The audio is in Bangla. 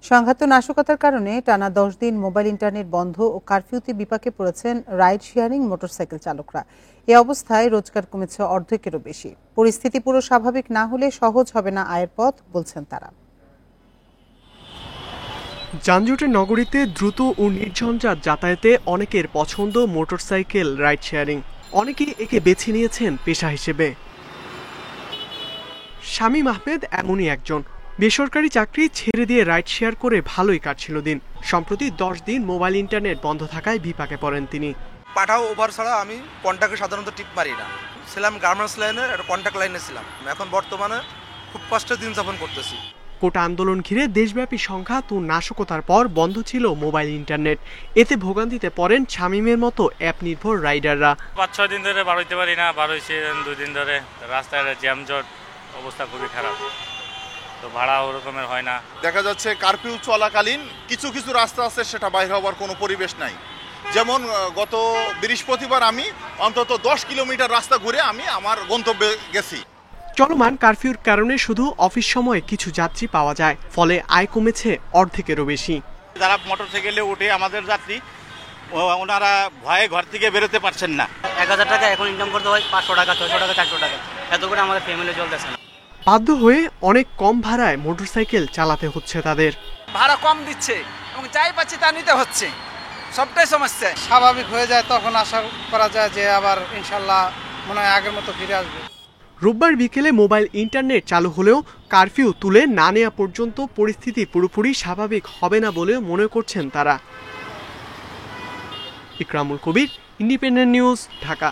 সংঘাত নাশকতার কারণে টানা 10 দিন মোবাইল ইন্টারনেট বন্ধ ও কারফিউতে বিপাকে পড়েছেন রাইড শেয়ারিং মোটরসাইকেল চালকরা। এ অবস্থায় রোজগার কমেছে অর্ধেকেরও বেশি। পরিস্থিতি পুরো স্বাভাবিক না হলে সহজ হবে না আয়ের পথ, বলছেন তারা। যানজটের নগরীতে দ্রুত ও নির্ঝঞ্ঝাট যাতায়াতে অনেকের পছন্দ মোটরসাইকেল রাইড শেয়ারিং। অনেকেই একে বেছে নিয়েছেন পেশা হিসেবে। শামীম আহমেদ এমনই একজন। বেসরকারি চাকরি ছেড়ে দিয়ে রাইড শেয়ার করে ভালোই কাটছিল দিন। সম্প্রতি 10 দিন মোবাইল ইন্টারনেট বন্ধ থাকায় বিপাকে পড়েন তিনি। পাঠাও ওভার ছাড়া আমি কন্ট্যাক্টে সাধারণত টিপ মারি না। ছিলাম গার্মেন্টস লাইনে, একটা কন্ট্যাক্ট লাইনে ছিলাম। এখন বর্তমানে খুব কষ্টে দিন যাপন করতেছি। কোটা আন্দোলন ঘিরে দেশব্যাপী সংঘাত ও নাশকতার পর বন্ধ ছিল মোবাইল ইন্টারনেট। এতে ভোগান্তিতে পড়েন শামীমের মতো অ্যাপ নির্ভর রাইডাররা। 5-6 দিন ধরে বার হইতে পারি না, বার হয়েছে 2 দিন ধরে। রাস্তায় জ্যামজট অবস্থা খুবই খারাপ, তো ভাড়া ওরকমের হয় না। দেখা যাচ্ছে কারফিউ চলাকালীন কিছু কিছু রাস্তা আছে সেটা বাইরে হওয়ার কোনো পরিবেশ নাই। যেমন গত বৃহস্পতিবার আমি অন্তত 10 কিলোমিটার রাস্তা ঘুরে আমি আমার গন্তব্যে গেছি। চলমান কারফিউর কারণে শুধু অফিস সময়ে কিছু যাত্রী পাওয়া যায়, ফলে আয় কমেছে অর্ধেকেরও বেশি। যারা মোটরসাইকেলে উঠে আমাদের যাত্রী, ওনারা ভয়ে ঘর থেকে বেরোতে পারছেন না। 1000 টাকা এখন ইনকাম করতে হয় 500 টাকা, 600 টাকা, 400 টাকা, এত করে আমাদের ফ্যামিলি চলতেছে না। বাধ্য হয়ে অনেক কম ভাড়ায় মোটরসাইকেল চালাতে হচ্ছে তাদের। ভাড়া কম দিচ্ছে এবং যাই পাচ্ছি তা নিতে হচ্ছে, সবটাই সমস্যা। স্বাভাবিক হয়ে যায় তখন আশা করা যায় যে আবার ইনশাল্লাহ মনে হয় আগের মতো ফিরে আসবে। রোববার বিকেলে মোবাইল ইন্টারনেট চালু হলেও কারফিউ তুলে না নেওয়া পর্যন্ত পরিস্থিতি পুরোপুরি স্বাভাবিক হবে না বলে মনে করছেন তারা। ইকরামুল কবির, ইন্ডিপেন্ডেন্ট নিউজ, ঢাকা।